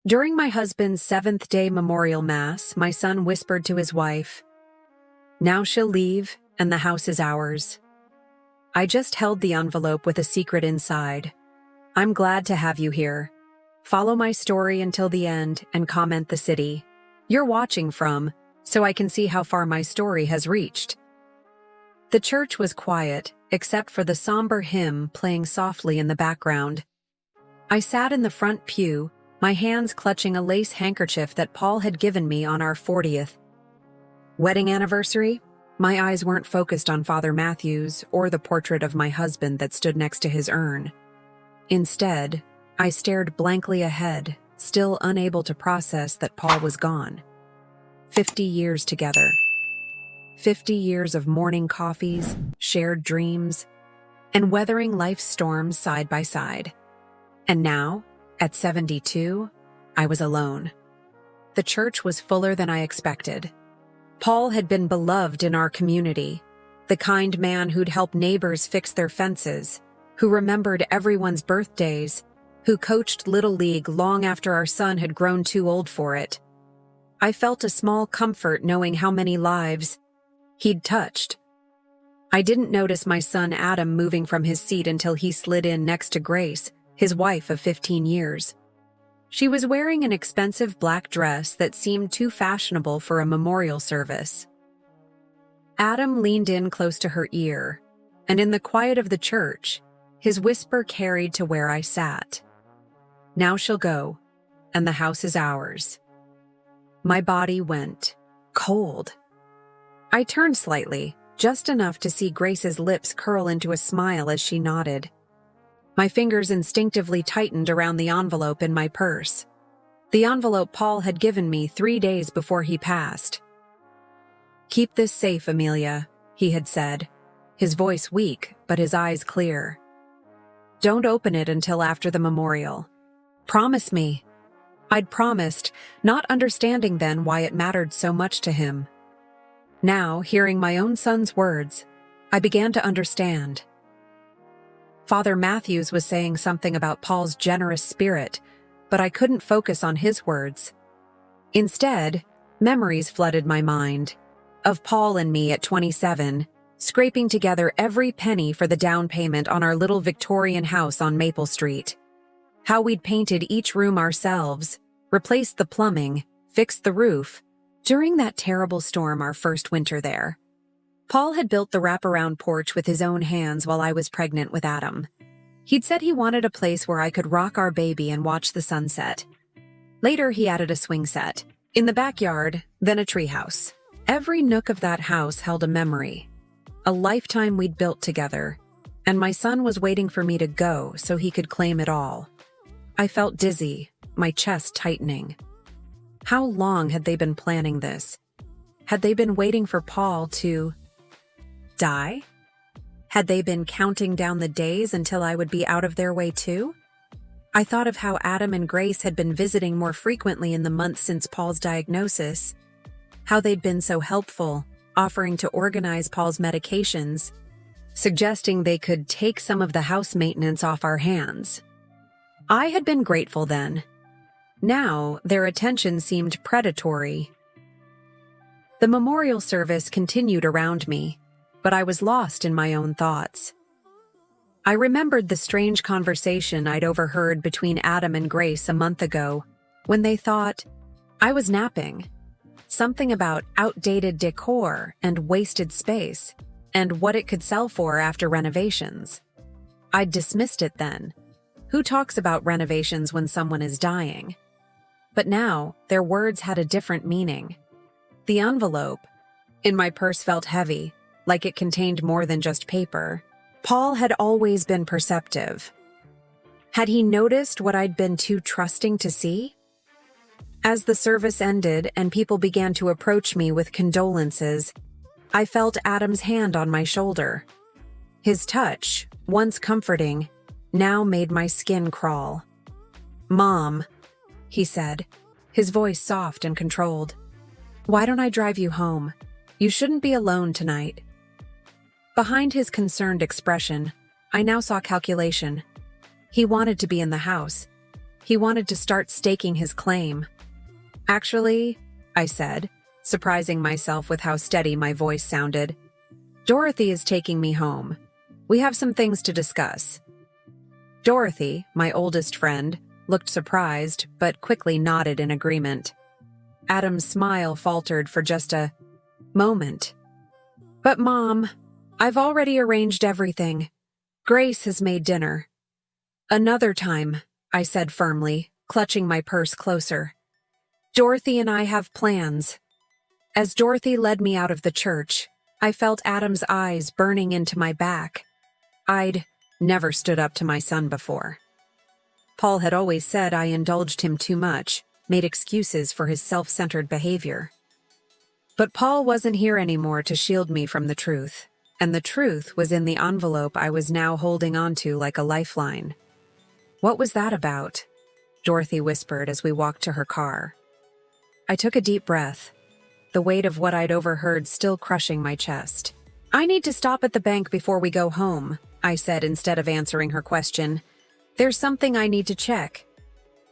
During my husband's seventh-day memorial mass, my son whispered to his wife, "Now she'll leave, and the house is ours." I just held the envelope with a secret inside. "I'm glad to have you here. Follow my story until the end and comment the city you're watching from, so I can see how far my story has reached." The church was quiet, except for the somber hymn playing softly in the background. I sat in the front pew, my hands clutching a lace handkerchief that Paul had given me on our 40th wedding anniversary. My eyes weren't focused on Father Matthews or the portrait of my husband that stood next to his urn. Instead, I stared blankly ahead, still unable to process that Paul was gone. 50 years together. 50 years of morning coffees, shared dreams, and weathering life's storms side by side. And now, at 72, I was alone. The church was fuller than I expected. Paul had been beloved in our community, the kind man who'd help neighbors fix their fences, who remembered everyone's birthdays, who coached Little League long after our son had grown too old for it. I felt a small comfort knowing how many lives he'd touched. I didn't notice my son Adam moving from his seat until he slid in next to Grace, his wife of 15 years. She was wearing an expensive black dress that seemed too fashionable for a memorial service. Adam leaned in close to her ear, and in the quiet of the church, his whisper carried to where I sat. "Now she'll go, and the house is ours." My body went cold. I turned slightly, just enough to see Grace's lips curl into a smile as she nodded. My fingers instinctively tightened around the envelope in my purse. The envelope Paul had given me 3 days before he passed. "Keep this safe, Amelia," he had said, his voice weak but his eyes clear. "Don't open it until after the memorial. Promise me." I'd promised, not understanding then why it mattered so much to him. Now, hearing my own son's words, I began to understand. Father Matthews was saying something about Paul's generous spirit, but I couldn't focus on his words. Instead, memories flooded my mind, of Paul and me at 27, scraping together every penny for the down payment on our little Victorian house on Maple Street. How we'd painted each room ourselves, replaced the plumbing, fixed the roof, during that terrible storm our first winter there. Paul had built the wraparound porch with his own hands while I was pregnant with Adam. He'd said he wanted a place where I could rock our baby and watch the sunset. Later, he added a swing set, in the backyard, then a treehouse. Every nook of that house held a memory, a lifetime we'd built together, and my son was waiting for me to go so he could claim it all. I felt dizzy, my chest tightening. How long had they been planning this? Had they been waiting for Paul to die? Had they been counting down the days until I would be out of their way too? I thought of how Adam and Grace had been visiting more frequently in the months since Paul's diagnosis, how they'd been so helpful, offering to organize Paul's medications, suggesting they could take some of the house maintenance off our hands. I had been grateful then. Now, their attention seemed predatory. The memorial service continued around me, but I was lost in my own thoughts. I remembered the strange conversation I'd overheard between Adam and Grace a month ago, when they thought I was napping. Something about outdated decor and wasted space, and what it could sell for after renovations. I'd dismissed it then. Who talks about renovations when someone is dying? But now, their words had a different meaning. The envelope in my purse felt heavy, like it contained more than just paper. Paul had always been perceptive. Had he noticed what I'd been too trusting to see? As the service ended and people began to approach me with condolences, I felt Adam's hand on my shoulder. His touch, once comforting, now made my skin crawl. "Mom," he said, his voice soft and controlled. "Why don't I drive you home? You shouldn't be alone tonight." Behind his concerned expression, I now saw calculation. He wanted to be in the house. He wanted to start staking his claim. Actually, I said, surprising myself with how steady my voice sounded, Dorothy is taking me home. We have some things to discuss. Dorothy, my oldest friend, looked surprised, but quickly nodded in agreement. Adam's smile faltered for just a moment. But Mom, I've already arranged everything. Grace has made dinner. Another time, I said firmly, clutching my purse closer. Dorothy and I have plans. As Dorothy led me out of the church, I felt Adam's eyes burning into my back. I'd never stood up to my son before. Paul had always said I indulged him too much, made excuses for his self-centered behavior. But Paul wasn't here anymore to shield me from the truth, and the truth was in the envelope I was now holding onto like a lifeline. What was that about? Dorothy whispered as we walked to her car. I took a deep breath, the weight of what I'd overheard still crushing my chest. I need to stop at the bank before we go home, I said instead of answering her question. There's something I need to check.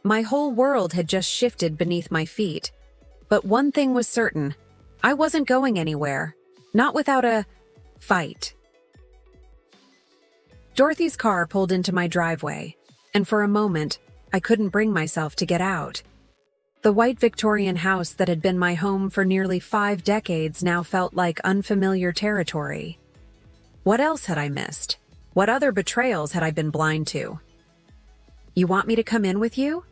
My whole world had just shifted beneath my feet. But one thing was certain. I wasn't going anywhere. Not without a fight. Dorothy's car pulled into my driveway, and for a moment, I couldn't bring myself to get out. The white Victorian house that had been my home for nearly 5 decades now felt like unfamiliar territory. What else had I missed? What other betrayals had I been blind to? You want me to come in with you?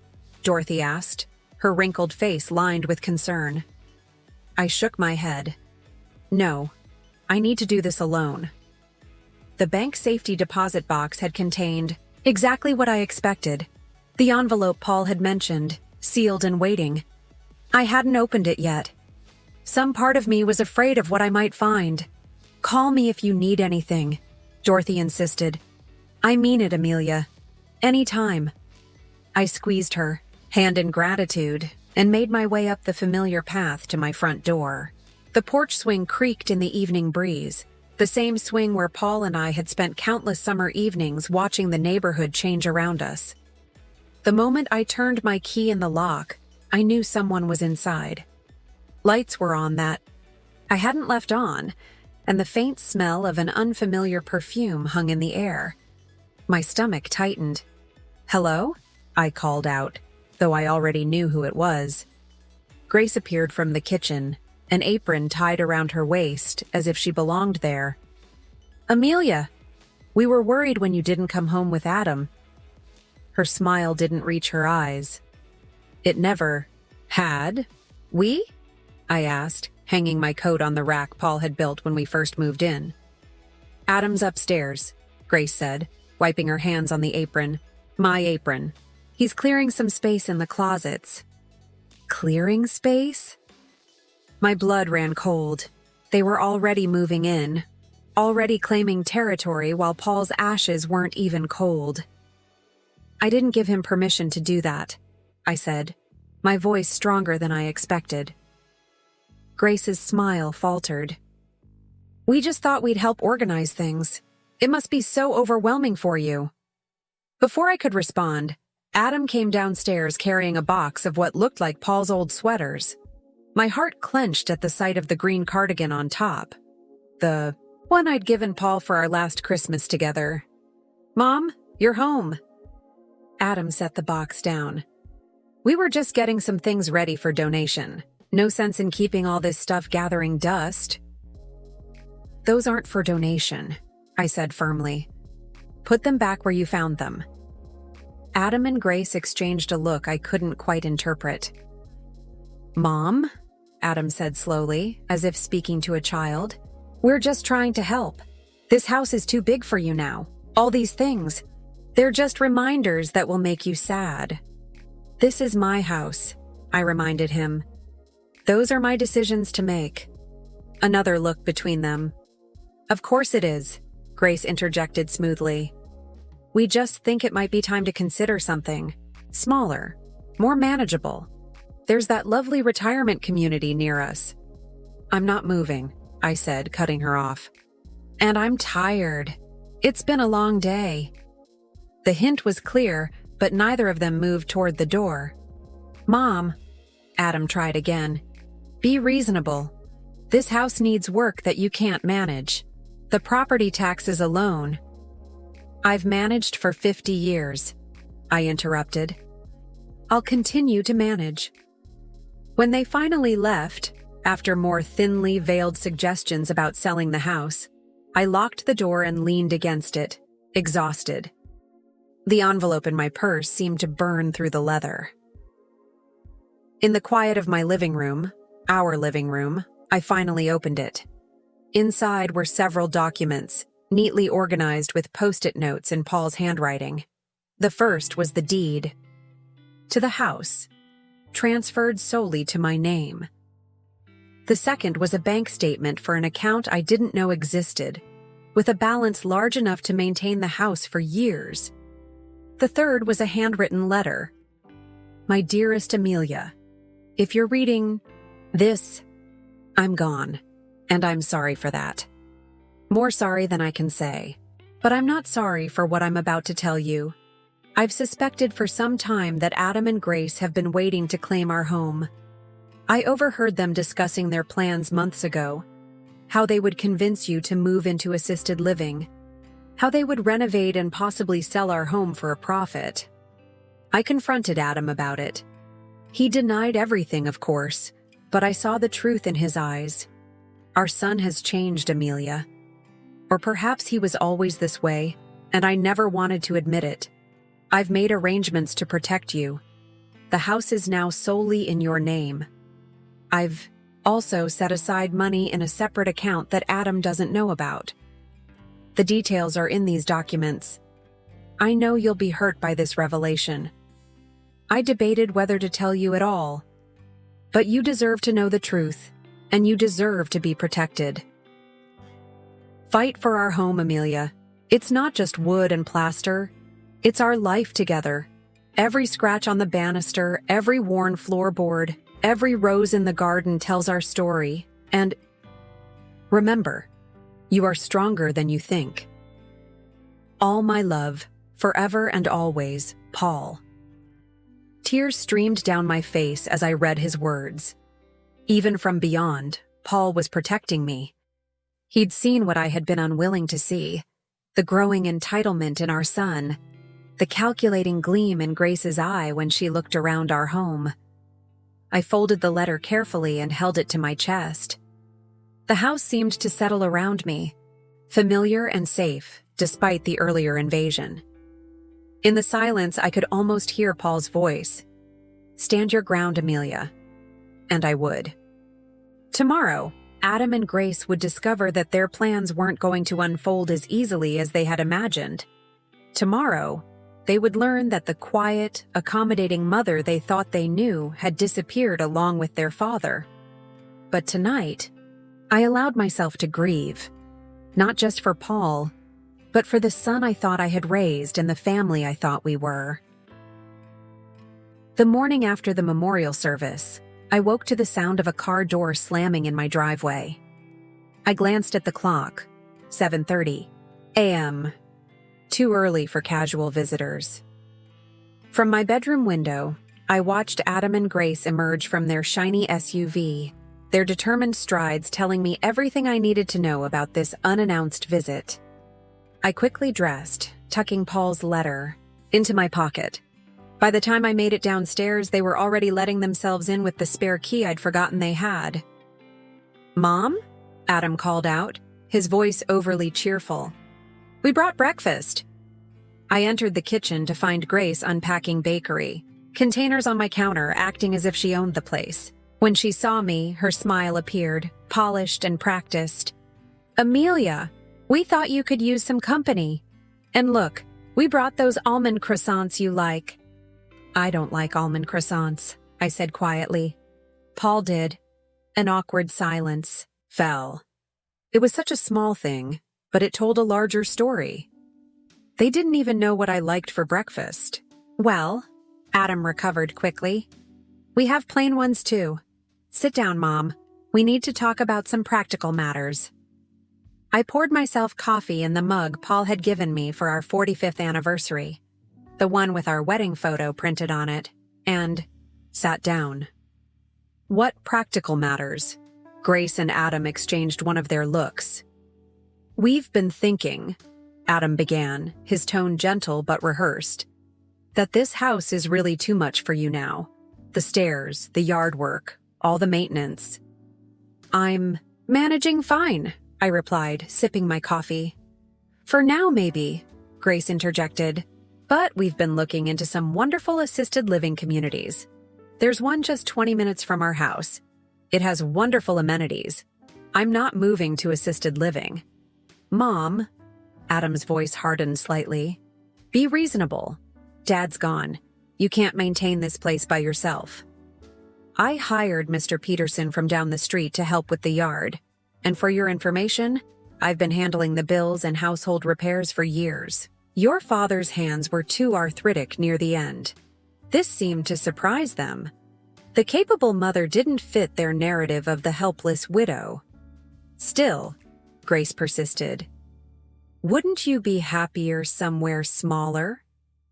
Dorothy asked, her wrinkled face lined with concern. I shook my head. No, I need to do this alone. The bank safety deposit box had contained exactly what I expected. The envelope Paul had mentioned, sealed and waiting. I hadn't opened it yet. Some part of me was afraid of what I might find. Call me if you need anything, Dorothy insisted. I mean it, Amelia. Anytime. I squeezed her, hand in gratitude, and made my way up the familiar path to my front door. The porch swing creaked in the evening breeze, the same swing where Paul and I had spent countless summer evenings watching the neighborhood change around us. The moment I turned my key in the lock, I knew someone was inside. Lights were on that I hadn't left on, and the faint smell of an unfamiliar perfume hung in the air. My stomach tightened. Hello? I called out, though I already knew who it was. Grace appeared from the kitchen, an apron tied around her waist as if she belonged there. Amelia, we were worried when you didn't come home with Adam. Her smile didn't reach her eyes. It never had. We? I asked, hanging my coat on the rack Paul had built when we first moved in. Adam's upstairs, Grace said, wiping her hands on the apron. My apron. He's clearing some space in the closets. Clearing space? My blood ran cold. They were already moving in, already claiming territory while Paul's ashes weren't even cold. I didn't give him permission to do that, I said, my voice stronger than I expected. Grace's smile faltered. We just thought we'd help organize things. It must be so overwhelming for you. Before I could respond, Adam came downstairs carrying a box of what looked like Paul's old sweaters. My heart clenched at the sight of the green cardigan on top. The one I'd given Paul for our last Christmas together. Mom, you're home. Adam set the box down. We were just getting some things ready for donation. No sense in keeping all this stuff gathering dust. Those aren't for donation, I said firmly. Put them back where you found them. Adam and Grace exchanged a look I couldn't quite interpret. Mom, Adam said slowly, as if speaking to a child, we're just trying to help. This house is too big for you now. All these things. They're just reminders that will make you sad. This is my house, I reminded him. Those are my decisions to make. Another look between them. Of course it is, Grace interjected smoothly. We just think it might be time to consider something smaller, more manageable. There's that lovely retirement community near us. I'm not moving, I said, cutting her off. And I'm tired. It's been a long day. The hint was clear, but neither of them moved toward the door. "Mom," Adam tried again, "be reasonable. This house needs work that you can't manage. The property taxes alone—" "I've managed for 50 years," I interrupted. "I'll continue to manage." When they finally left, after more thinly veiled suggestions about selling the house, I locked the door and leaned against it, exhausted. The envelope in my purse seemed to burn through the leather. In the quiet of my living room, our living room, I finally opened it. Inside were several documents, neatly organized with post-it notes in Paul's handwriting. The first was the deed to the house, transferred solely to my name. The second was a bank statement for an account I didn't know existed, with a balance large enough to maintain the house for years. The third was a handwritten letter. "My dearest Amelia, if you're reading this, I'm gone, and I'm sorry for that. More sorry than I can say. But I'm not sorry for what I'm about to tell you. I've suspected for some time that Adam and Grace have been waiting to claim our home. I overheard them discussing their plans months ago, how they would convince you to move into assisted living, how they would renovate and possibly sell our home for a profit. I confronted Adam about it. He denied everything, of course, but I saw the truth in his eyes. Our son has changed, Amelia. Or perhaps he was always this way, and I never wanted to admit it. I've made arrangements to protect you. The house is now solely in your name. I've also set aside money in a separate account that Adam doesn't know about. The details are in these documents. I know you'll be hurt by this revelation. I debated whether to tell you at all. But you deserve to know the truth, and you deserve to be protected. Fight for our home, Amelia. It's not just wood and plaster. It's our life together. Every scratch on the banister, every worn floorboard, every rose in the garden tells our story. And remember, you are stronger than you think. All my love, forever and always, Paul. Tears streamed down my face as I read his words. Even from beyond, Paul was protecting me. He'd seen what I had been unwilling to see, the growing entitlement in our son, the calculating gleam in Grace's eye when she looked around our home. I folded the letter carefully and held it to my chest. The house seemed to settle around me, familiar and safe, despite the earlier invasion. In the silence, I could almost hear Paul's voice. "Stand your ground, Amelia." And I would. Tomorrow, Adam and Grace would discover that their plans weren't going to unfold as easily as they had imagined. Tomorrow, they would learn that the quiet, accommodating mother they thought they knew had disappeared along with their father. But tonight, I allowed myself to grieve, not just for Paul, but for the son I thought I had raised and the family I thought we were. The morning after the memorial service, I woke to the sound of a car door slamming in my driveway. I glanced at the clock, 7:30 a.m., too early for casual visitors. From my bedroom window, I watched Adam and Grace emerge from their shiny SUV, their determined strides telling me everything I needed to know about this unannounced visit. I quickly dressed, tucking Paul's letter into my pocket. By the time I made it downstairs, they were already letting themselves in with the spare key I'd forgotten they had. "Mom?" Adam called out, his voice overly cheerful. "We brought breakfast." I entered the kitchen to find Grace unpacking bakery, containers on my counter acting as if she owned the place. When she saw me, her smile appeared, polished and practiced. "Amelia, we thought you could use some company. And look, we brought those almond croissants you like." "I don't like almond croissants," I said quietly. Paul did. An awkward silence fell. It was such a small thing, but it told a larger story. They didn't even know what I liked for breakfast. "Well," Adam recovered quickly, "we have plain ones too. Sit down, Mom. We need to talk about some practical matters." I poured myself coffee in the mug Paul had given me for our 45th anniversary. the one with our wedding photo printed on it, and sat down. What practical matters? Grace and Adam exchanged one of their looks. We've been thinking, Adam began, his tone gentle but rehearsed, that this house is really too much for you now. The stairs, the yard work, all the maintenance. I'm managing fine, I replied, sipping my coffee. For now, maybe, Grace interjected, but we've been looking into some wonderful assisted living communities. There's one just 20 minutes from our house. It has wonderful amenities. I'm not moving to assisted living. Mom, Adam's voice hardened slightly. Be reasonable. Dad's gone. You can't maintain this place by yourself. I hired Mr. Peterson from down the street to help with the yard. And for your information, I've been handling the bills and household repairs for years. Your father's hands were too arthritic near the end. This seemed to surprise them. The capable mother didn't fit their narrative of the helpless widow. Still, Grace persisted. Wouldn't you be happier somewhere smaller?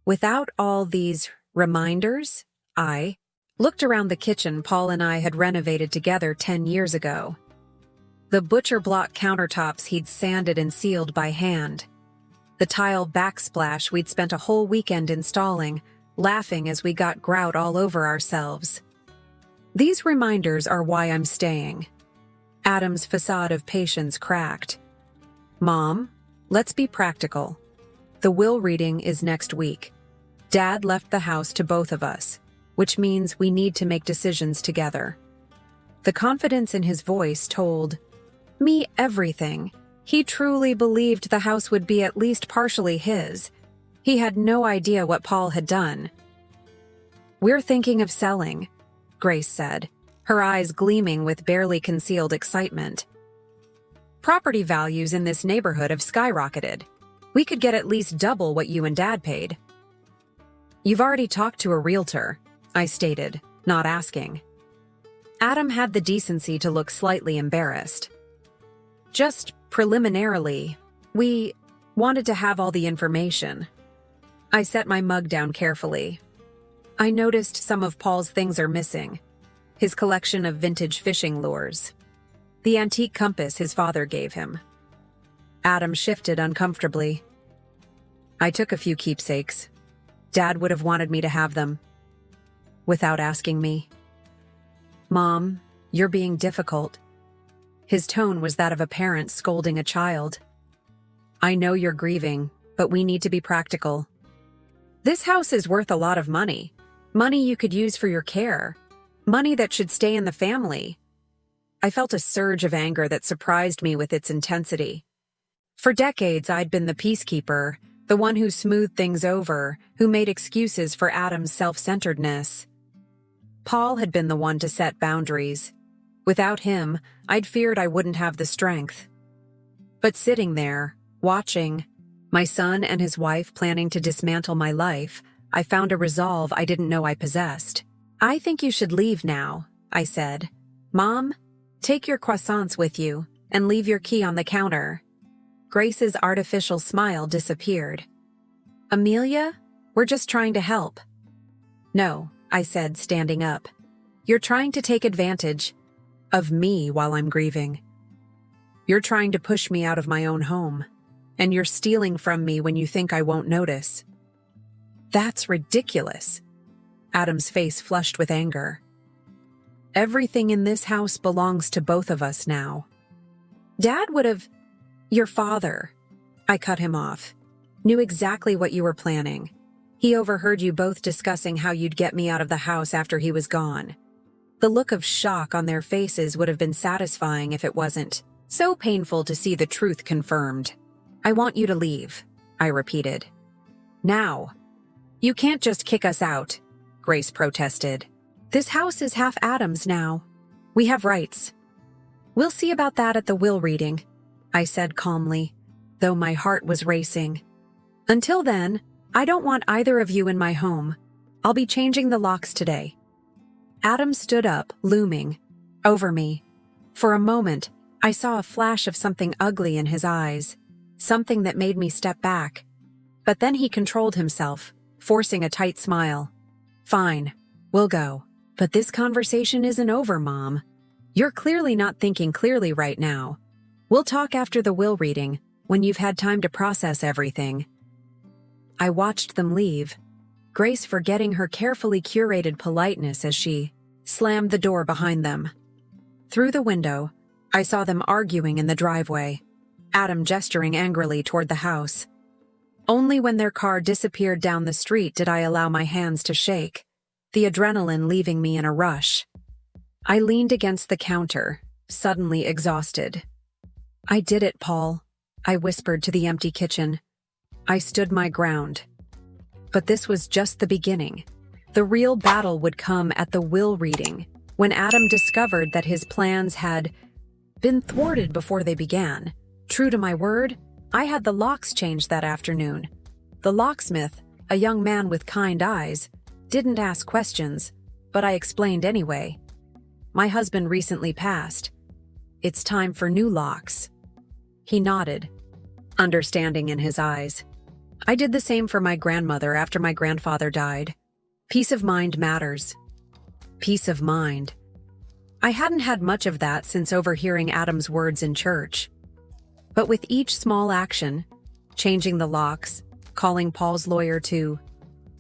Without all these reminders? I looked around the kitchen Paul and I had renovated together 10 years ago. The butcher block countertops he'd sanded and sealed by hand. The tile backsplash we'd spent a whole weekend installing, laughing as we got grout all over ourselves. These reminders are why I'm staying. Adam's facade of patience cracked. Mom, let's be practical. The will reading is next week. Dad left the house to both of us, which means we need to make decisions together. The confidence in his voice told me everything. He truly believed the house would be at least partially his. He had no idea what Paul had done. We're thinking of selling, Grace said, her eyes gleaming with barely concealed excitement. Property values in this neighborhood have skyrocketed. We could get at least double what you and Dad paid. You've already talked to a realtor, I stated, not asking. Adam had the decency to look slightly embarrassed. Just preliminarily, we wanted to have all the information. I set my mug down carefully. I noticed some of Paul's things are missing. His collection of vintage fishing lures. The antique compass his father gave him. Adam shifted uncomfortably. I took a few keepsakes. Dad would have wanted me to have them. Without asking me. Mom, you're being difficult. His tone was that of a parent scolding a child. I know you're grieving, but we need to be practical. This house is worth a lot of money. Money you could use for your care. Money that should stay in the family. I felt a surge of anger that surprised me with its intensity. For decades, I'd been the peacekeeper, the one who smoothed things over, who made excuses for Adam's self-centeredness. Paul had been the one to set boundaries. Without him, I'd feared I wouldn't have the strength. But sitting there, watching, my son and his wife planning to dismantle my life, I found a resolve I didn't know I possessed. I think you should leave now, I said. Mom, take your croissants with you and leave your key on the counter. Grace's artificial smile disappeared. Amelia, we're just trying to help. No, I said, standing up. You're trying to take advantage of me while I'm grieving. You're trying to push me out of my own home, and you're stealing from me when you think I won't notice. That's ridiculous. Adam's face flushed with anger. Everything in this house belongs to both of us now. Dad would have... Your father, I cut him off, knew exactly what you were planning. He overheard you both discussing how you'd get me out of the house after he was gone. The look of shock on their faces would have been satisfying if it wasn't so painful to see the truth confirmed. I want you to leave, I repeated. Now. You can't just kick us out, Grace protested. This house is half Adam's now. We have rights. We'll see about that at the will reading, I said calmly, though my heart was racing. Until then, I don't want either of you in my home. I'll be changing the locks today. Adam stood up, looming over me. For a moment, I saw a flash of something ugly in his eyes, something that made me step back. But then he controlled himself, forcing a tight smile. Fine, we'll go. But this conversation isn't over, Mom. You're clearly not thinking clearly right now. We'll talk after the will reading, when you've had time to process everything. I watched them leave, Grace forgetting her carefully curated politeness as she slammed the door behind them. Through the window, I saw them arguing in the driveway, Adam gesturing angrily toward the house. Only when their car disappeared down the street did I allow my hands to shake, the adrenaline leaving me in a rush. I leaned against the counter, suddenly exhausted. I did it, Paul, I whispered to the empty kitchen. I stood my ground. But this was just the beginning. The real battle would come at the will reading, when Adam discovered that his plans had been thwarted before they began. True to my word, I had the locks changed that afternoon. The locksmith, a young man with kind eyes, didn't ask questions, but I explained anyway. My husband recently passed. It's time for new locks. He nodded, understanding in his eyes. I did the same for my grandmother after my grandfather died. Peace of mind matters. Peace of mind. I hadn't had much of that since overhearing Adam's words in church. But with each small action, changing the locks, calling Paul's lawyer to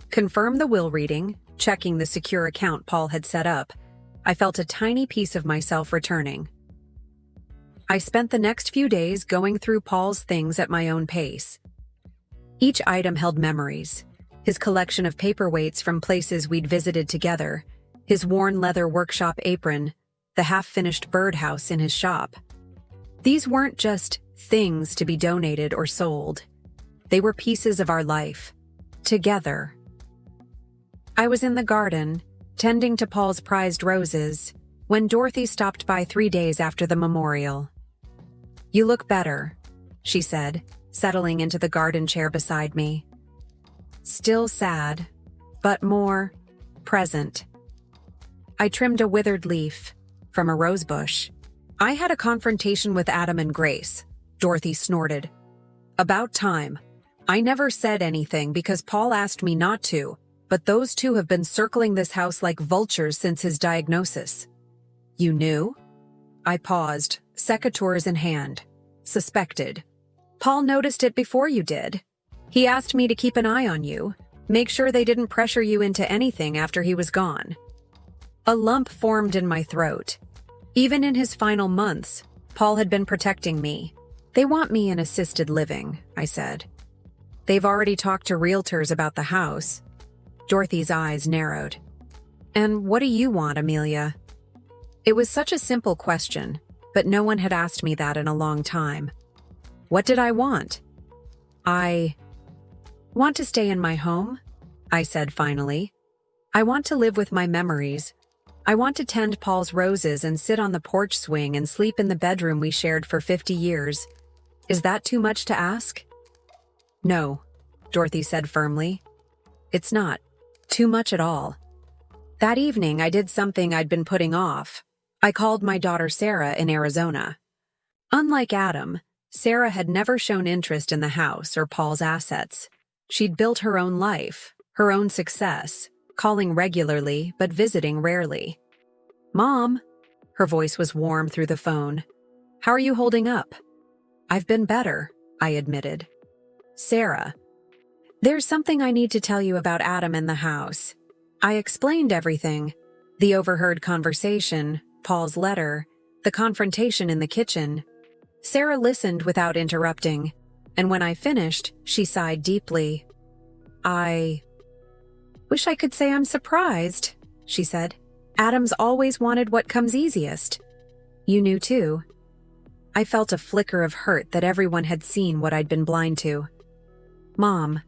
confirm the will reading, checking the secure account Paul had set up, I felt a tiny piece of myself returning. I spent the next few days going through Paul's things at my own pace. Each item held memories: his collection of paperweights from places we'd visited together, his worn leather workshop apron, the half-finished birdhouse in his shop. These weren't just things to be donated or sold. They were pieces of our life, together. I was in the garden, tending to Paul's prized roses, when Dorothy stopped by 3 days after the memorial. "You look better," she said, settling into the garden chair beside me. Still sad, but more present. I trimmed a withered leaf from a rose bush. "I had a confrontation with Adam and Grace," Dorothy snorted. "About time. I never said anything because Paul asked me not to, but those two have been circling this house like vultures since his diagnosis." "You knew?" I paused, secateurs in hand. "Suspected. Paul noticed it before you did. He asked me to keep an eye on you, make sure they didn't pressure you into anything after he was gone." A lump formed in my throat. Even in his final months, Paul had been protecting me. "They want me in assisted living," I said. "They've already talked to realtors about the house." Dorothy's eyes narrowed. "And what do you want, Amelia?" It was such a simple question, but no one had asked me that in a long time. What did I want? "I want to stay in my home," I said finally. "I want to live with my memories. I want to tend Paul's roses and sit on the porch swing and sleep in the bedroom we shared for 50 years. Is that too much to ask?" "No," Dorothy said firmly. "It's not too much at all." That evening, I did something I'd been putting off. I called my daughter Sarah in Arizona. Unlike Adam, Sarah had never shown interest in the house or Paul's assets. She'd built her own life, her own success, calling regularly but visiting rarely. "Mom," her voice was warm through the phone. "How are you holding up?" "I've been better," I admitted. "Sarah, there's something I need to tell you about Adam and the house." I explained everything: the overheard conversation, Paul's letter, the confrontation in the kitchen. Sarah listened without interrupting, and when I finished, she sighed deeply. "I wish I could say I'm surprised," she said. "Adam's always wanted what comes easiest." "You knew too." I felt a flicker of hurt that everyone had seen what I'd been blind to. "Mom,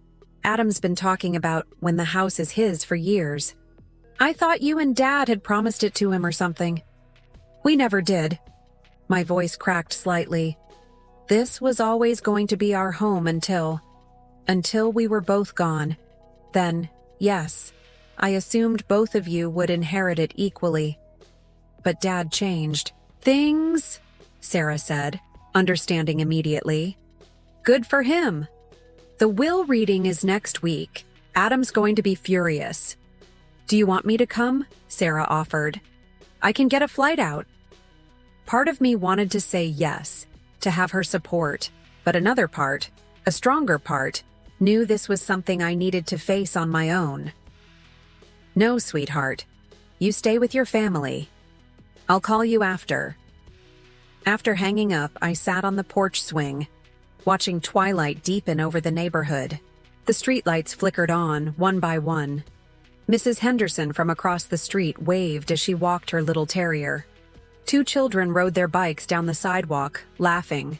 Adam's been talking about when the house is his for years. I thought you and Dad had promised it to him or something." "We never did." My voice cracked slightly. "This was always going to be our home until we were both gone. Then, yes, I assumed both of you would inherit it equally. But Dad changed things," Sarah said, understanding immediately. "Good for him. The will reading is next week. Adam's going to be furious. Do you want me to come? Sarah offered. I can get a flight out. Part of me wanted to say yes, to have her support, but another part, a stronger part, knew this was something I needed to face on my own. No, sweetheart. You stay with your family. I'll call you after. After hanging up, I sat on the porch swing, watching twilight deepen over the neighborhood. The streetlights flickered on, one by one. Mrs. Henderson from across the street waved as she walked her little terrier. 2 children rode their bikes down the sidewalk, laughing.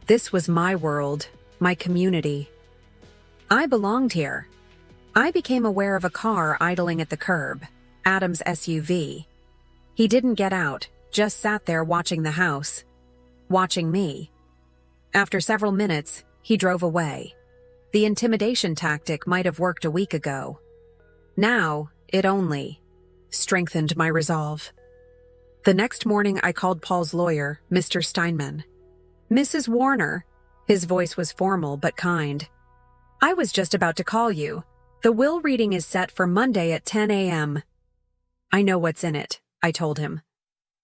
This was my world, my community. I belonged here. I became aware of a car idling at the curb, Adam's SUV. He didn't get out, just sat there watching the house. Watching me. After several minutes, he drove away. The intimidation tactic might have worked a week ago. Now, it only strengthened my resolve. The next morning, I called Paul's lawyer, Mr. Steinman. Mrs. Warner. His voice was formal but kind. I was just about to call you. The will reading is set for Monday at 10 a.m. I know what's in it, I told him.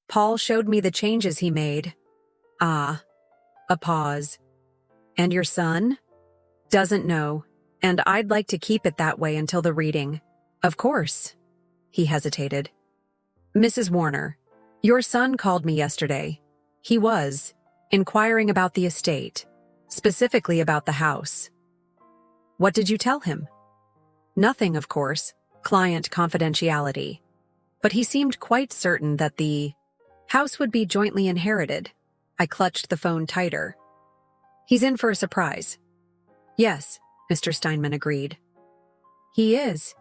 Paul showed me the changes he made. Ah. A pause. And your son? Doesn't know, and I'd like to keep it that way until the reading. Of course. He hesitated. Mrs. Warner, your son called me yesterday. He was inquiring about the estate, specifically about the house. What did you tell him? Nothing, of course, client confidentiality. But he seemed quite certain that the house would be jointly inherited. I clutched the phone tighter. He's in for a surprise. Yes, Mr. Steinman agreed. He is.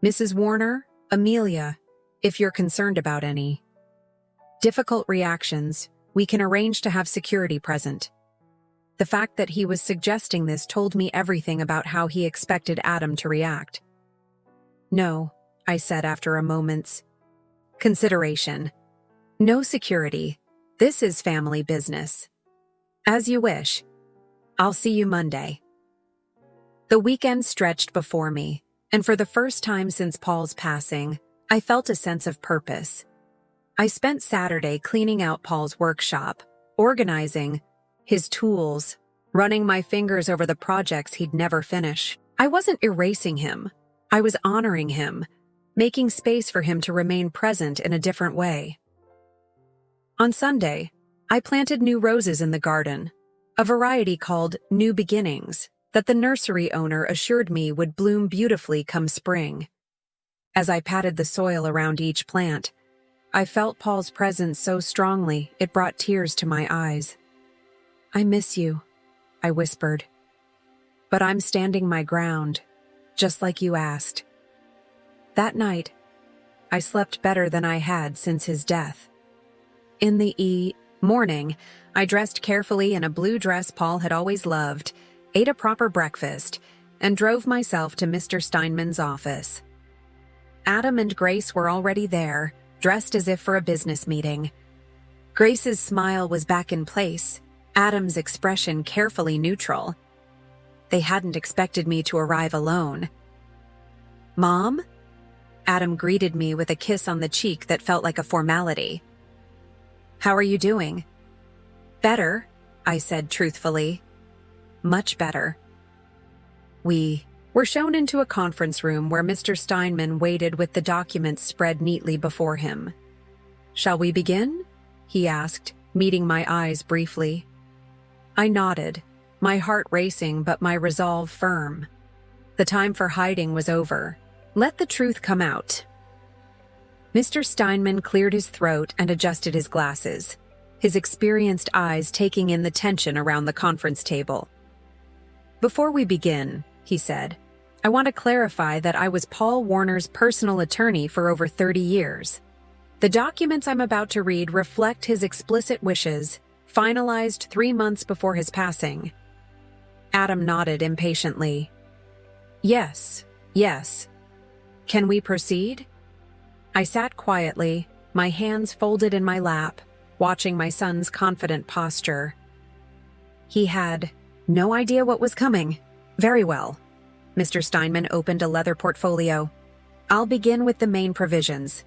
Mrs. Warner, Amelia, if you're concerned about any difficult reactions, we can arrange to have security present. The fact that he was suggesting this told me everything about how he expected Adam to react. No, I said after a moment's consideration. No security. This is family business. As you wish. I'll see you Monday. The weekend stretched before me, and for the first time since Paul's passing, I felt a sense of purpose. I spent Saturday cleaning out Paul's workshop, organizing his tools, running my fingers over the projects he'd never finish. I wasn't erasing him. I was honoring him, making space for him to remain present in a different way. On Sunday, I planted new roses in the garden, a variety called New Beginnings that the nursery owner assured me would bloom beautifully come spring. As I patted the soil around each plant, I felt Paul's presence so strongly it brought tears to my eyes. I miss you, I whispered. But I'm standing my ground, just like you asked. That night, I slept better than I had since his death. In the morning, I dressed carefully in a blue dress Paul had always loved, ate a proper breakfast, and drove myself to Mr. Steinman's office. Adam and Grace were already there, dressed as if for a business meeting. Grace's smile was back in place, Adam's expression carefully neutral. They hadn't expected me to arrive alone. Mom? Adam greeted me with a kiss on the cheek that felt like a formality. How are you doing? Better, I said truthfully. Much better. We were shown into a conference room where Mr. Steinman waited with the documents spread neatly before him. Shall we begin? He asked, meeting my eyes briefly. I nodded, my heart racing but my resolve firm. The time for hiding was over. Let the truth come out. Mr. Steinman cleared his throat and adjusted his glasses, his experienced eyes taking in the tension around the conference table. Before we begin, he said, I want to clarify that I was Paul Warner's personal attorney for over 30 years. The documents I'm about to read reflect his explicit wishes, finalized 3 months before his passing. Adam nodded impatiently. Yes, yes. Can we proceed? I sat quietly, my hands folded in my lap, watching my son's confident posture. He had no idea what was coming. Very well. Mr. Steinman opened a leather portfolio. I'll begin with the main provisions.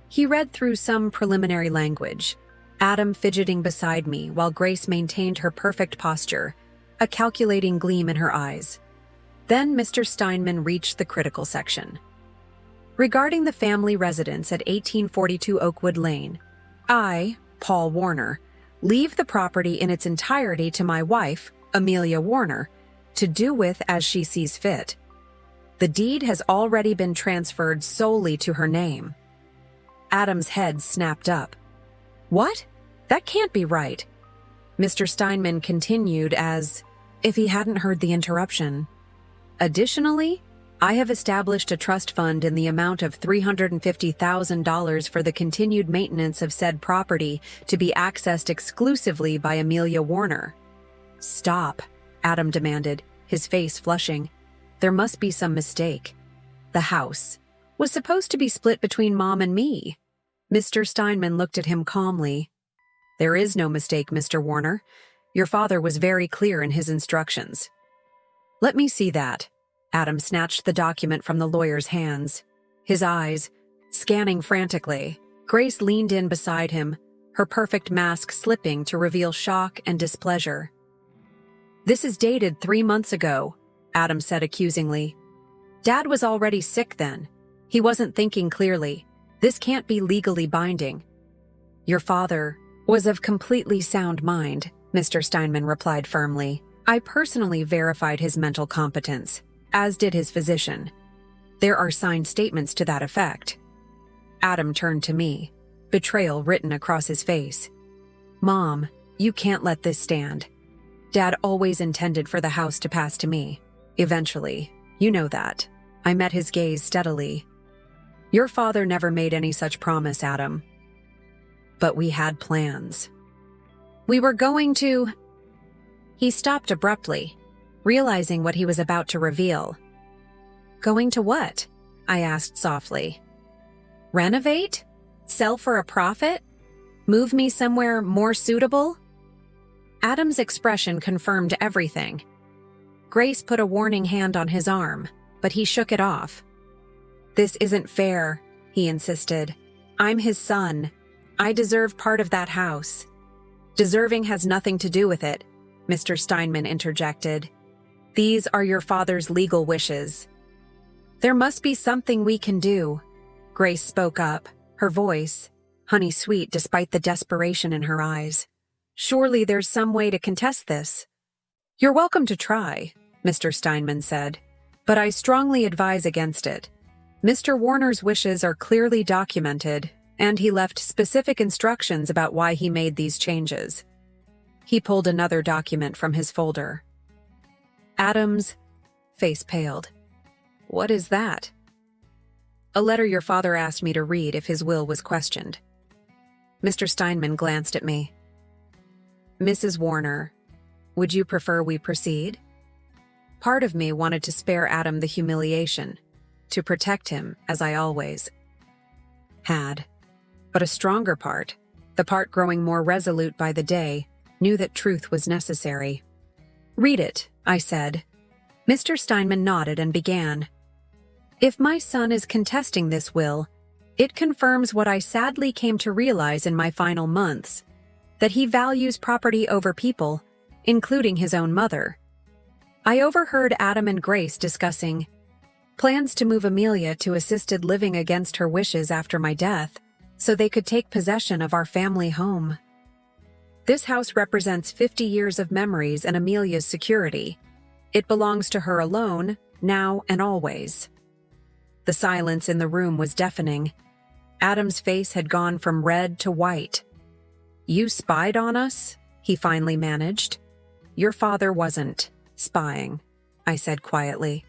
He read through some preliminary language, Adam fidgeting beside me while Grace maintained her perfect posture, a calculating gleam in her eyes. Then Mr. Steinman reached the critical section. Regarding the family residence at 1842 Oakwood Lane, I, Paul Warner, leave the property in its entirety to my wife, Amelia Warner, to do with as she sees fit. The deed has already been transferred solely to her name. Adam's head snapped up. What? That can't be right. Mr. Steinman continued as if he hadn't heard the interruption. Additionally, I have established a trust fund in the amount of $350,000 for the continued maintenance of said property to be accessed exclusively by Amelia Warner. Stop, Adam demanded, his face flushing. There must be some mistake. The house was supposed to be split between Mom and me. Mr. Steinman looked at him calmly. There is no mistake, Mr. Warner. Your father was very clear in his instructions. Let me see that. Adam snatched the document from the lawyer's hands, his eyes scanning frantically. Grace leaned in beside him, her perfect mask slipping to reveal shock and displeasure. This is dated 3 months ago, Adam said accusingly. Dad was already sick then. He wasn't thinking clearly. This can't be legally binding. Your father was of completely sound mind, Mr. Steinman replied firmly. I personally verified his mental competence, as did his physician. There are signed statements to that effect. Adam turned to me, betrayal written across his face. Mom, you can't let this stand. Dad always intended for the house to pass to me. Eventually, you know that. I met his gaze steadily. Your father never made any such promise, Adam. But we had plans. We were going to... He stopped abruptly, realizing what he was about to reveal. Going to what? I asked softly. Renovate? Sell for a profit? Move me somewhere more suitable? Adam's expression confirmed everything. Grace put a warning hand on his arm, but he shook it off. This isn't fair, he insisted. I'm his son. I deserve part of that house. Deserving has nothing to do with it, Mr. Steinman interjected. These are your father's legal wishes. There must be something we can do. Grace spoke up, her voice honey-sweet despite the desperation in her eyes. Surely there's some way to contest this. You're welcome to try, Mr. Steinman said, but I strongly advise against it. Mr. Warner's wishes are clearly documented, and he left specific instructions about why he made these changes. He pulled another document from his folder. Adam's face paled. What is that? A letter your father asked me to read if his will was questioned. Mr. Steinman glanced at me. Mrs. Warner, would you prefer we proceed? Part of me wanted to spare Adam the humiliation, to protect him, as I always had. But a stronger part, the part growing more resolute by the day, knew that truth was necessary. Read it, I said. Mr. Steinman nodded and began. If my son is contesting this will, it confirms what I sadly came to realize in my final months, that he values property over people, including his own mother. I overheard Adam and Grace discussing plans to move Amelia to assisted living against her wishes after my death, so they could take possession of our family home. This house represents 50 years of memories and Amelia's security. It belongs to her alone, now and always. The silence in the room was deafening. Adam's face had gone from red to white. You spied on us? He finally managed. Your father wasn't spying, I said quietly.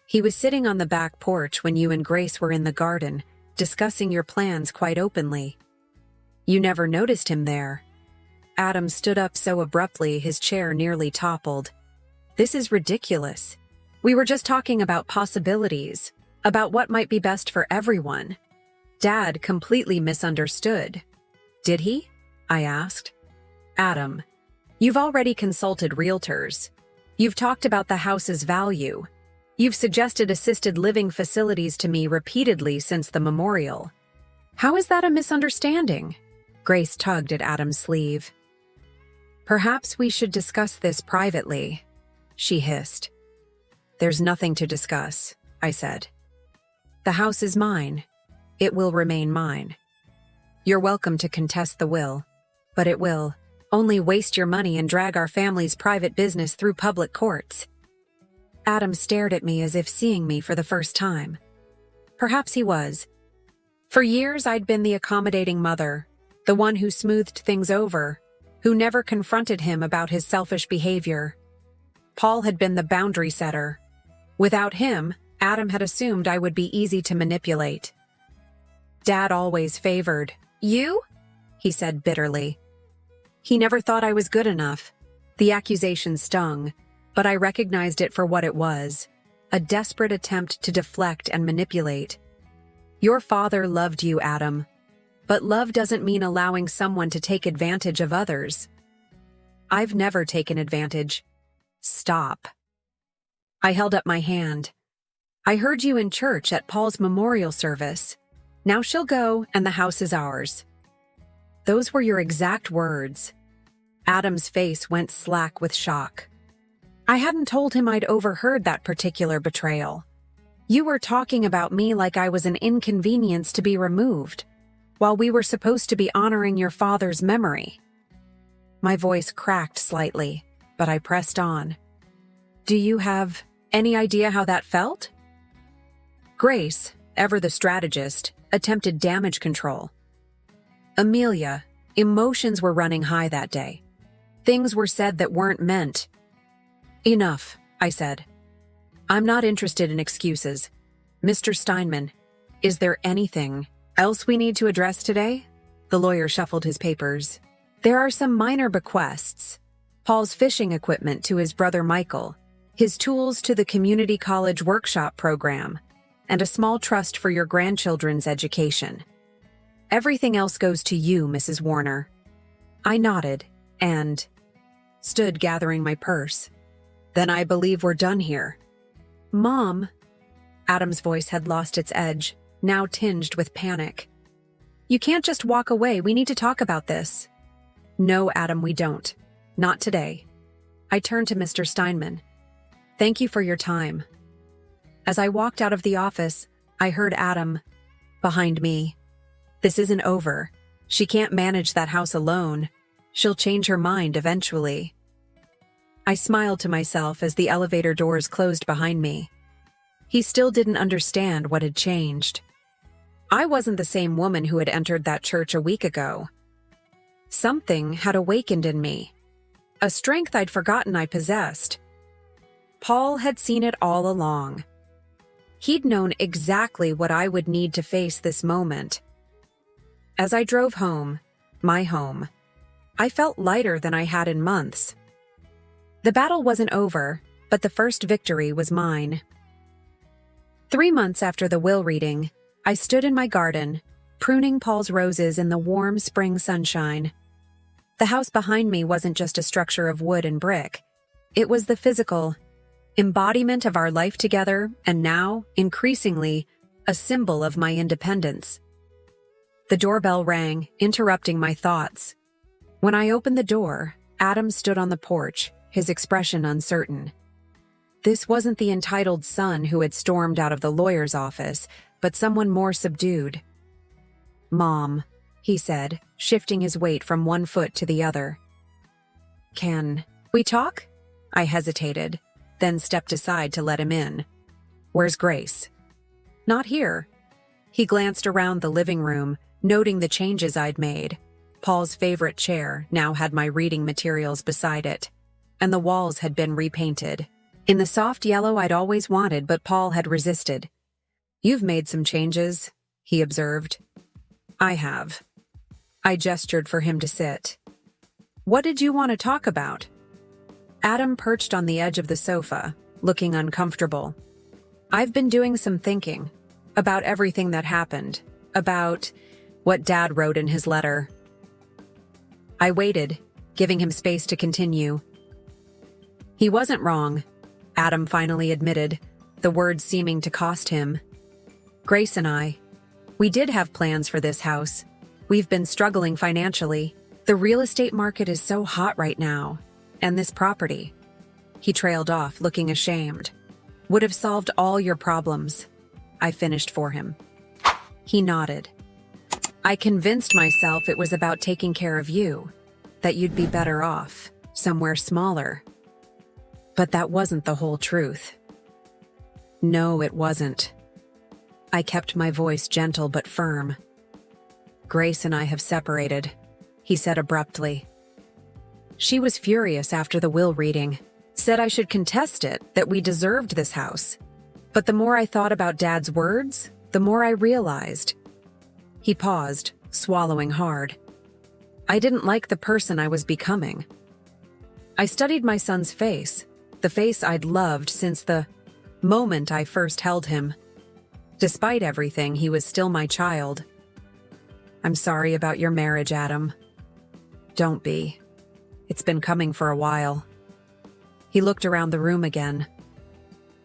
He was sitting on the back porch when you and Grace were in the garden, discussing your plans quite openly. You never noticed him there. Adam stood up so abruptly his chair nearly toppled. This is ridiculous. We were just talking about possibilities, about what might be best for everyone. Dad completely misunderstood. Did he? I asked. Adam, you've already consulted realtors. You've talked about the house's value. You've suggested assisted living facilities to me repeatedly since the memorial. How is that a misunderstanding? Grace tugged at Adam's sleeve. Perhaps we should discuss this privately, she hissed. There's nothing to discuss, I said. The house is mine. It will remain mine. You're welcome to contest the will, but it will only waste your money and drag our family's private business through public courts. Adam stared at me as if seeing me for the first time. Perhaps he was. For years I'd been the accommodating mother, the one who smoothed things over, who never confronted him about his selfish behavior. Paul had been the boundary setter. Without him, Adam had assumed I would be easy to manipulate. Dad always favored you, he said bitterly. He never thought I was good enough. The accusation stung, but I recognized it for what it was, a desperate attempt to deflect and manipulate. Your father loved you, Adam, but love doesn't mean allowing someone to take advantage of others. I've never taken advantage. Stop. I held up my hand. I heard you in church at Paul's memorial service. Now she'll go, and the house is ours. Those were your exact words. Adam's face went slack with shock. I hadn't told him I'd overheard that particular betrayal. You were talking about me like I was an inconvenience to be removed, while we were supposed to be honoring your father's memory. My voice cracked slightly, but I pressed on. Do you have any idea how that felt? Grace, ever the strategist, attempted damage control. Amelia, emotions were running high that day. Things were said that weren't meant. Enough, I said. I'm not interested in excuses. Mr. Steinman, is there anything else we need to address today? The lawyer shuffled his papers. There are some minor bequests. Paul's fishing equipment to his brother Michael, his tools to the community college workshop program, and a small trust for your grandchildren's education. Everything else goes to you, Mrs. Warner. I nodded and stood gathering my purse. Then I believe we're done here. Mom, Adam's voice had lost its edge, now tinged with panic. You can't just walk away. We need to talk about this. No, Adam, we don't. Not today. I turned to Mr. Steinman. Thank you for your time. As I walked out of the office, I heard Adam behind me. This isn't over. She can't manage that house alone. She'll change her mind eventually. I smiled to myself as the elevator doors closed behind me. He still didn't understand what had changed. I wasn't the same woman who had entered that church a week ago. Something had awakened in me, a strength I'd forgotten I possessed. Paul had seen it all along. He'd known exactly what I would need to face this moment. As I drove home, my home, I felt lighter than I had in months. The battle wasn't over, but the first victory was mine. 3 months after the will reading, I stood in my garden, pruning Paul's roses in the warm spring sunshine. The house behind me wasn't just a structure of wood and brick. It was the physical embodiment of our life together, and now, increasingly, a symbol of my independence. The doorbell rang, interrupting my thoughts. When I opened the door, Adam stood on the porch, his expression uncertain. This wasn't the entitled son who had stormed out of the lawyer's office, but someone more subdued. Mom, he said, shifting his weight from one foot to the other. Can we talk? I hesitated, then stepped aside to let him in. Where's Grace? Not here. He glanced around the living room, noting the changes I'd made. Paul's favorite chair now had my reading materials beside it, and the walls had been repainted in the soft yellow I'd always wanted, but Paul had resisted. You've made some changes, he observed. I have. I gestured for him to sit. What did you want to talk about? Adam perched on the edge of the sofa, looking uncomfortable. I've been doing some thinking about everything that happened, about what Dad wrote in his letter. I waited, giving him space to continue. He wasn't wrong, Adam finally admitted, the words seeming to cost him. Grace and we did have plans for this house. We've been struggling financially. The real estate market is so hot right now. And this property, he trailed off, looking ashamed, would have solved all your problems. I finished for him. He nodded. I convinced myself it was about taking care of you, that you'd be better off, somewhere smaller. But that wasn't the whole truth. No, it wasn't. I kept my voice gentle but firm. Grace and I have separated, he said abruptly. She was furious after the will reading, said I should contest it, that we deserved this house. But the more I thought about Dad's words, the more I realized. He paused, swallowing hard. I didn't like the person I was becoming. I studied my son's face, the face I'd loved since the moment I first held him. Despite everything, he was still my child. I'm sorry about your marriage, Adam. Don't be. It's been coming for a while. He looked around the room again.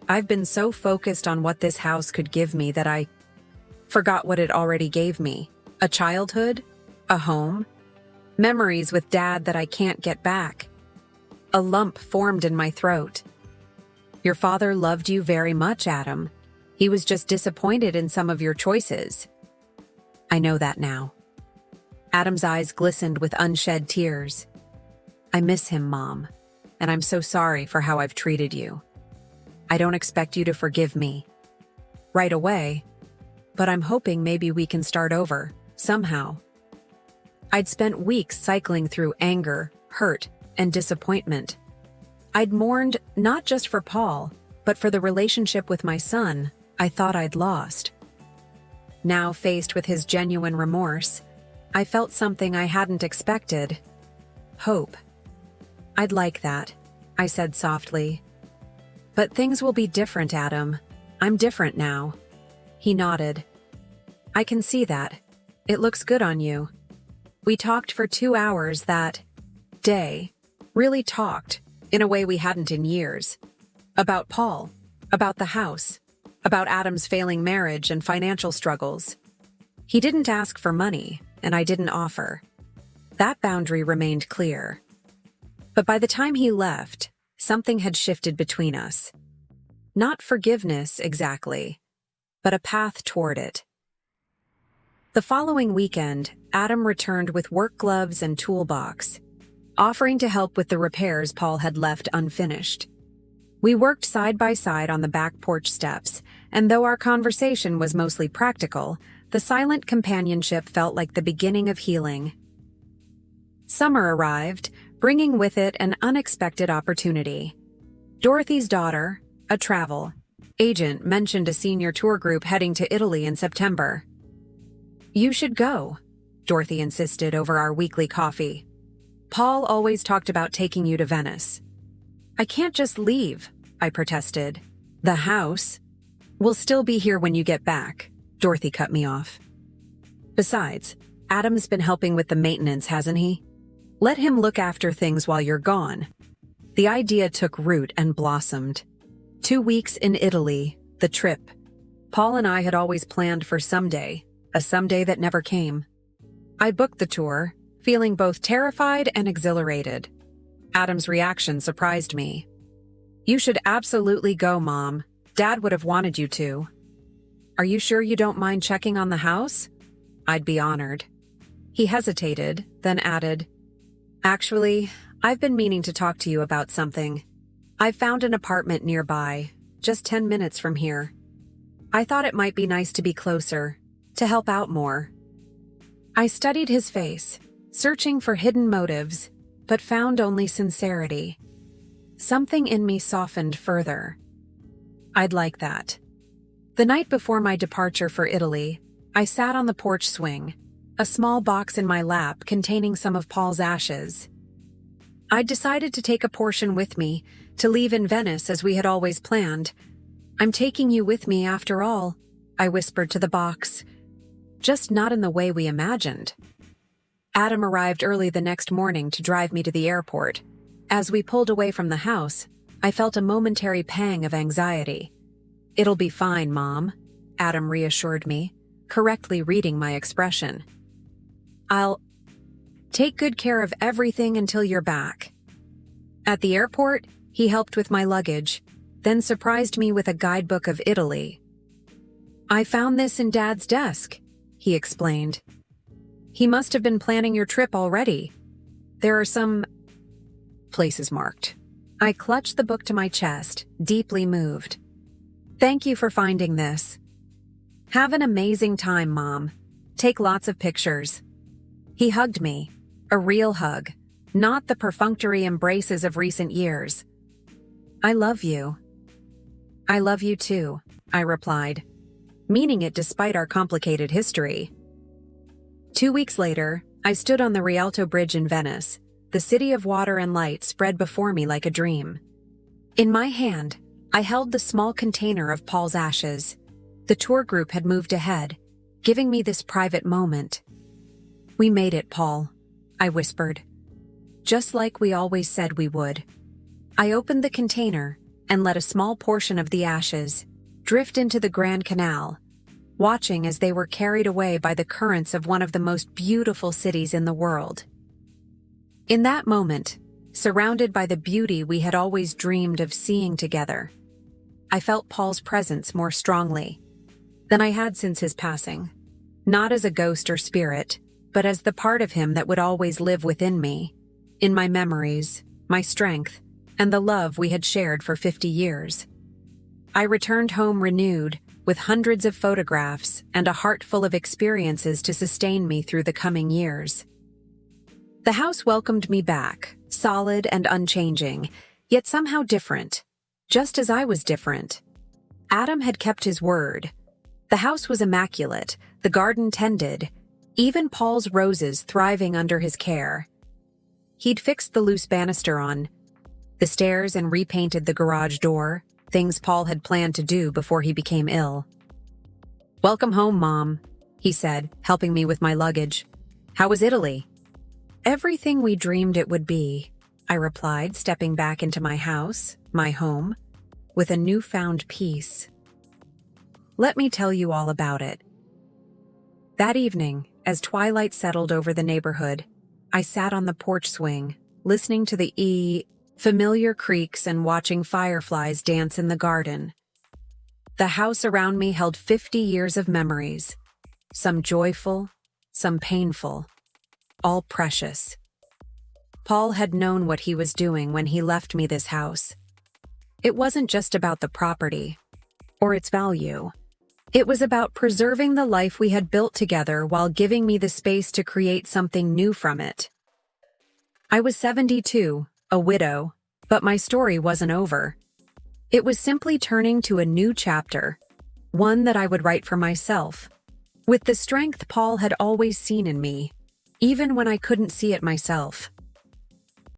I've been so focused on what this house could give me that I forgot what it already gave me. A childhood, a home, memories with Dad that I can't get back. A lump formed in my throat. Your father loved you very much, Adam. He was just disappointed in some of your choices. I know that now. Adam's eyes glistened with unshed tears. I miss him, Mom, and I'm so sorry for how I've treated you. I don't expect you to forgive me right away, but I'm hoping maybe we can start over, somehow. I'd spent weeks cycling through anger, hurt, and disappointment. I'd mourned not just for Paul, but for the relationship with my son I thought I'd lost. Now, faced with his genuine remorse, I felt something I hadn't expected. Hope. I'd like that, I said softly. But things will be different, Adam. I'm different now. He nodded. I can see that. It looks good on you. We talked for 2 hours that day. Really talked, in a way we hadn't in years. About Paul, about the house, about Adam's failing marriage and financial struggles. He didn't ask for money, and I didn't offer. That boundary remained clear. But by the time he left, something had shifted between us. Not forgiveness exactly, but a path toward it. The following weekend, Adam returned with work gloves and toolbox, offering to help with the repairs Paul had left unfinished. We worked side by side on the back porch steps, and though our conversation was mostly practical, the silent companionship felt like the beginning of healing. Summer arrived, bringing with it an unexpected opportunity. Dorothy's daughter, a travel agent, mentioned a senior tour group heading to Italy in September. You should go, Dorothy insisted over our weekly coffee. Paul always talked about taking you to Venice. I can't just leave, I protested. The house will still be here when you get back, Dorothy cut me off. Besides, Adam's been helping with the maintenance, hasn't he? Let him look after things while you're gone. The idea took root and blossomed. 2 weeks in Italy, the trip. Paul and I had always planned for someday, a someday that never came. I booked the tour, feeling both terrified and exhilarated. Adam's reaction surprised me. You should absolutely go, Mom. Dad would have wanted you to. Are you sure you don't mind checking on the house? I'd be honored. He hesitated, then added, Actually, I've been meaning to talk to you about something. I found an apartment nearby, just 10 minutes from here. I thought it might be nice to be closer, to help out more. I studied his face, searching for hidden motives, but found only sincerity. Something in me softened further. I'd like that. The night before my departure for Italy, I sat on the porch swing, a small box in my lap containing some of Paul's ashes. I'd decided to take a portion with me, to leave in Venice as we had always planned. I'm taking you with me after all, I whispered to the box. Just not in the way we imagined. Adam arrived early the next morning to drive me to the airport. As we pulled away from the house, I felt a momentary pang of anxiety. "It'll be fine, Mom," Adam reassured me, correctly reading my expression. "I'll take good care of everything until you're back." At the airport, he helped with my luggage, then surprised me with a guidebook of Italy. "I found this in Dad's desk," he explained. "He must have been planning your trip already. There are some places marked." I clutched the book to my chest, deeply moved. "Thank you for finding this. Have an amazing time, Mom. Take lots of pictures." He hugged me, a real hug, not the perfunctory embraces of recent years. "I love you." "I love you too," I replied, meaning it despite our complicated history. 2 weeks later, I stood on the Rialto Bridge in Venice, the city of water and light spread before me like a dream. In my hand, I held the small container of Paul's ashes. The tour group had moved ahead, giving me this private moment. "We made it, Paul," I whispered. "Just like we always said we would." I opened the container and let a small portion of the ashes drift into the Grand Canal, watching as they were carried away by the currents of one of the most beautiful cities in the world. In that moment, surrounded by the beauty we had always dreamed of seeing together, I felt Paul's presence more strongly than I had since his passing, not as a ghost or spirit, but as the part of him that would always live within me, in my memories, my strength, and the love we had shared for 50 years. I returned home renewed, with hundreds of photographs and a heart full of experiences to sustain me through the coming years. The house welcomed me back, solid and unchanging, yet somehow different, just as I was different. Adam had kept his word. The house was immaculate, the garden tended, even Paul's roses thriving under his care. He'd fixed the loose banister on the stairs and repainted the garage door, things Paul had planned to do before he became ill. "Welcome home, Mom," he said, helping me with my luggage. "How was Italy?" "Everything we dreamed it would be," I replied, stepping back into my house, my home, with a newfound peace. Let me tell you all about it. That evening, as twilight settled over the neighborhood, I sat on the porch swing, listening to the familiar creaks and watching fireflies dance in the garden. The house around me held 50 years of memories, some joyful, some painful, all precious. Paul had known what he was doing when he left me this house. It wasn't just about the property or its value. It was about preserving the life we had built together while giving me the space to create something new from it. I was 72, a widow, but my story wasn't over. It was simply turning to a new chapter, one that I would write for myself, with the strength Paul had always seen in me, even when I couldn't see it myself.